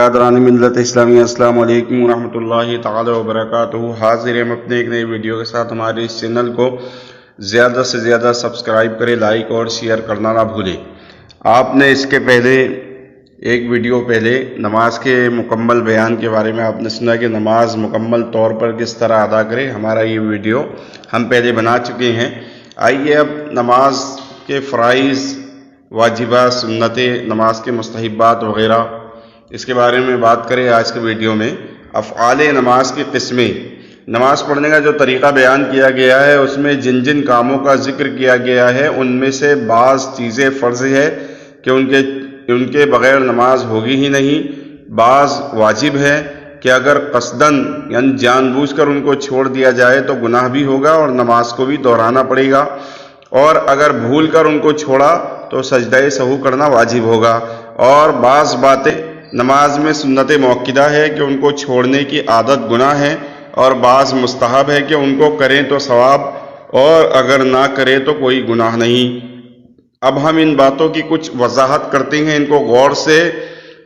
برادران ملت اسلامی السلام علیکم ورحمۃ اللہ تعالی وبرکاتہ۔ حاضر ہم اپنے ایک نئی ویڈیو کے ساتھ۔ ہمارے اس چینل کو زیادہ سے زیادہ سبسکرائب کریں، لائک اور شیئر کرنا نہ بھولیں۔ آپ نے اس کے پہلے ایک ویڈیو پہلے نماز کے مکمل بیان کے بارے میں آپ نے سنا کہ نماز مکمل طور پر کس طرح ادا کرے۔ ہمارا یہ ویڈیو ہم پہلے بنا چکے ہیں۔ آئیے اب نماز کے فرائض، واجبات، سنتیں، نماز کے مستحبات وغیرہ اس کے بارے میں بات کریں آج کے ویڈیو میں۔ افعال نماز کی قسمیں، نماز پڑھنے کا جو طریقہ بیان کیا گیا ہے اس میں جن جن کاموں کا ذکر کیا گیا ہے ان میں سے بعض چیزیں فرض ہے کہ ان کے بغیر نماز ہوگی ہی نہیں، بعض واجب ہے کہ اگر قصدن یعنی جان بوجھ کر ان کو چھوڑ دیا جائے تو گناہ بھی ہوگا اور نماز کو بھی دہرانا پڑے گا، اور اگر بھول کر ان کو چھوڑا تو سجدہ سہو کرنا واجب ہوگا، اور بعض باتیں نماز میں سنت موقدہ ہے کہ ان کو چھوڑنے کی عادت گناہ ہے، اور بعض مستحب ہے کہ ان کو کریں تو ثواب اور اگر نہ کریں تو کوئی گناہ نہیں۔ اب ہم ان باتوں کی کچھ وضاحت کرتے ہیں، ان کو غور سے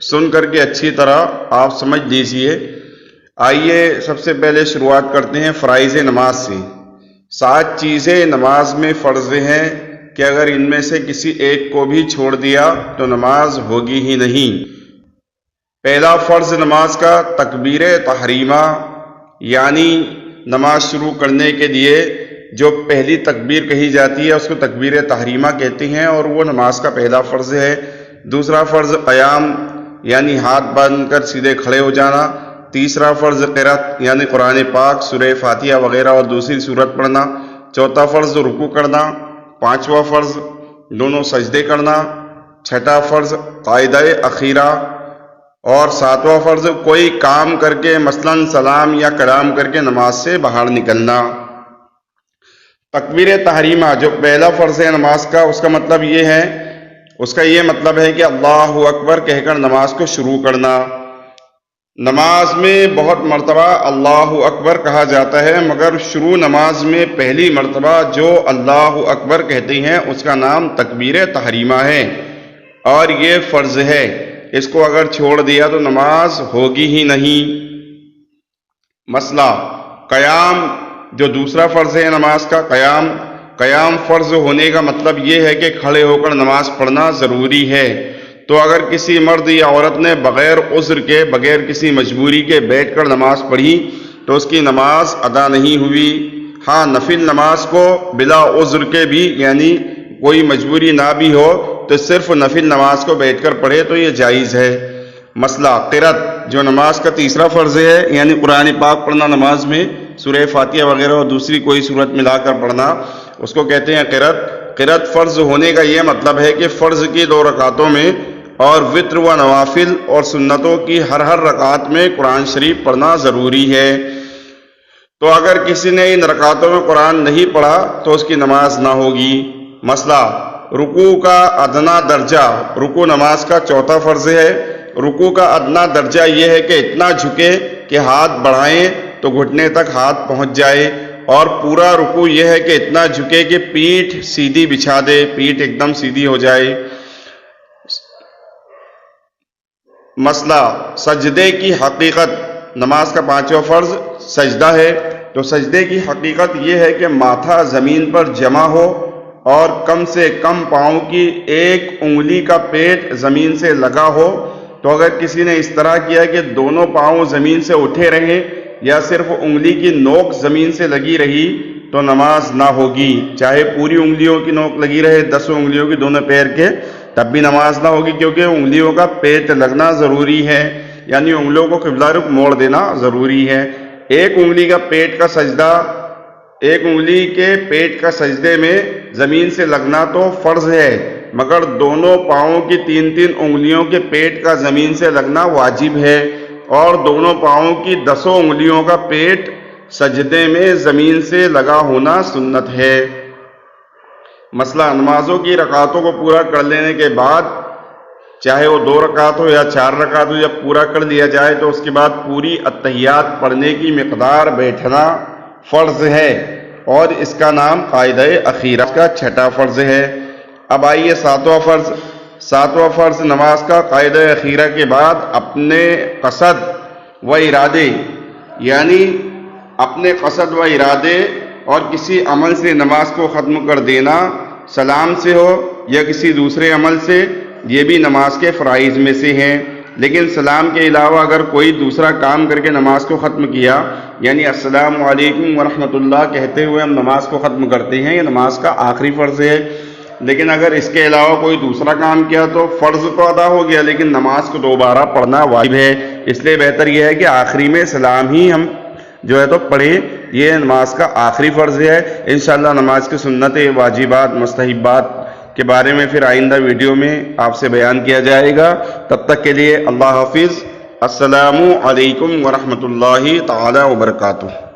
سن کر کے اچھی طرح آپ سمجھ لیجئے۔ آئیے سب سے پہلے شروعات کرتے ہیں فرائض نماز سے۔ 7 چیزیں نماز میں فرض ہیں کہ اگر ان میں سے کسی ایک کو بھی چھوڑ دیا تو نماز ہوگی ہی نہیں۔ پہلا فرض نماز کا تکبیر تحریمہ، یعنی نماز شروع کرنے کے لیے جو پہلی تکبیر کہی جاتی ہے اس کو تکبیر تحریمہ کہتے ہیں، اور وہ نماز کا پہلا فرض ہے۔ دوسرا فرض قیام، یعنی ہاتھ باندھ کر سیدھے کھڑے ہو جانا۔ تیسرا فرض قرأت، یعنی قرآن پاک، سورہ فاتحہ وغیرہ اور دوسری سورت پڑھنا۔ چوتھا فرض رکوع کرنا۔ پانچواں فرض دونوں سجدے کرنا۔ چھٹا فرض قاعدہ اخیرہ، اور ساتواں فرض کوئی کام کر کے مثلاً سلام یا کلام کر کے نماز سے باہر نکلنا۔ تکبیر تحریمہ جو پہلا فرض ہے نماز کا، اس کا مطلب یہ مطلب ہے کہ اللہ اکبر کہہ کر نماز کو شروع کرنا۔ نماز میں بہت مرتبہ اللہ اکبر کہا جاتا ہے، مگر شروع نماز میں پہلی مرتبہ جو اللہ اکبر کہتے ہیں اس کا نام تکبیر تحریمہ ہے، اور یہ فرض ہے۔ اس کو اگر چھوڑ دیا تو نماز ہوگی ہی نہیں۔ مسئلہ قیام جو دوسرا فرض ہے نماز کا، قیام فرض ہونے کا مطلب یہ ہے کہ کھڑے ہو کر نماز پڑھنا ضروری ہے۔ تو اگر کسی مرد یا عورت نے بغیر عذر کے، بغیر کسی مجبوری کے بیٹھ کر نماز پڑھی تو اس کی نماز ادا نہیں ہوئی۔ ہاں، نفل نماز کو بلا عذر کے بھی، یعنی کوئی مجبوری نہ بھی ہو تو صرف نفل نماز کو بیٹھ کر پڑھے تو یہ جائز ہے۔ مسئلہ قرأت جو نماز کا تیسرا فرض ہے، یعنی قرآن پاک پڑھنا نماز میں، سورہ فاتحہ وغیرہ اور دوسری کوئی سورت ملا کر پڑھنا، اس کو کہتے ہیں قرأت۔ قرأت فرض ہونے کا یہ مطلب ہے کہ فرض کی 2 رکعتوں میں اور وتر و نوافل اور سنتوں کی ہر رکعت میں قرآن شریف پڑھنا ضروری ہے۔ تو اگر کسی نے ان رکعتوں میں قرآن نہیں پڑھا تو اس کی نماز نہ ہوگی۔ مسئلہ رکوع کا ادنا درجہ، رکوع نماز کا چوتھا فرض ہے۔ رکوع کا ادنا درجہ یہ ہے کہ اتنا جھکے کہ ہاتھ بڑھائیں تو گھٹنے تک ہاتھ پہنچ جائے، اور پورا رکوع یہ ہے کہ اتنا جھکے کہ پیٹھ سیدھی بچھا دے، پیٹھ ایک دم سیدھی ہو جائے۔ مسئلہ سجدے کی حقیقت، نماز کا 5واں فرض سجدہ ہے۔ تو سجدے کی حقیقت یہ ہے کہ ماتھا زمین پر جمع ہو اور کم سے کم پاؤں کی ایک انگلی کا پیٹ زمین سے لگا ہو۔ تو اگر کسی نے اس طرح کیا کہ دونوں پاؤں زمین سے اٹھے رہے یا صرف انگلی کی نوک زمین سے لگی رہی تو نماز نہ ہوگی، چاہے پوری انگلیوں کی نوک لگی رہے 10 انگلیوں کی دونوں پیر کے، تب بھی نماز نہ ہوگی، کیونکہ انگلیوں کا پیٹ لگنا ضروری ہے، یعنی انگلیوں کو قبلہ رخ موڑ دینا ضروری ہے۔ ایک انگلی کے پیٹ کا سجدے میں زمین سے لگنا تو فرض ہے، مگر دونوں پاؤں کی 3 انگلیوں کے پیٹ کا زمین سے لگنا واجب ہے، اور دونوں پاؤں کی 10 انگلیوں کا پیٹ سجدے میں زمین سے لگا ہونا سنت ہے۔ مسئلہ نمازوں کی رکعتوں کو پورا کر لینے کے بعد، چاہے وہ 2 رکعت ہو یا 4 رکعت ہو، جب پورا کر لیا جائے تو اس کے بعد پوری اتحیات پڑھنے کی مقدار بیٹھنا فرض ہے، اور اس کا نام قاعدہ اخیرہ کا 6واں فرض ہے۔ اب آئیے 7واں فرض، ساتواں فرض نماز کا قاعدہ اخیرہ کے بعد اپنے قصد و ارادے، یعنی اپنے قصد و ارادے اور کسی عمل سے نماز کو ختم کر دینا، سلام سے ہو یا کسی دوسرے عمل سے، یہ بھی نماز کے فرائض میں سے ہیں۔ لیکن سلام کے علاوہ اگر کوئی دوسرا کام کر کے نماز کو ختم کیا، یعنی السلام علیکم ورحمۃ اللہ کہتے ہوئے ہم نماز کو ختم کرتے ہیں، یہ نماز کا آخری فرض ہے۔ لیکن اگر اس کے علاوہ کوئی دوسرا کام کیا تو فرض تو ادا ہو گیا، لیکن نماز کو دوبارہ پڑھنا واجب ہے۔ اس لیے بہتر یہ ہے کہ آخری میں سلام ہی ہم جو ہے تو پڑھیں، یہ نماز کا آخری فرض ہے۔ انشاءاللہ نماز کی سنت، واجبات، مستحبات کے بارے میں پھر آئندہ ویڈیو میں آپ سے بیان کیا جائے گا۔ تب تک کے لیے اللہ حافظ۔ السلام علیکم ورحمۃ اللہ تعالی وبرکاتہ۔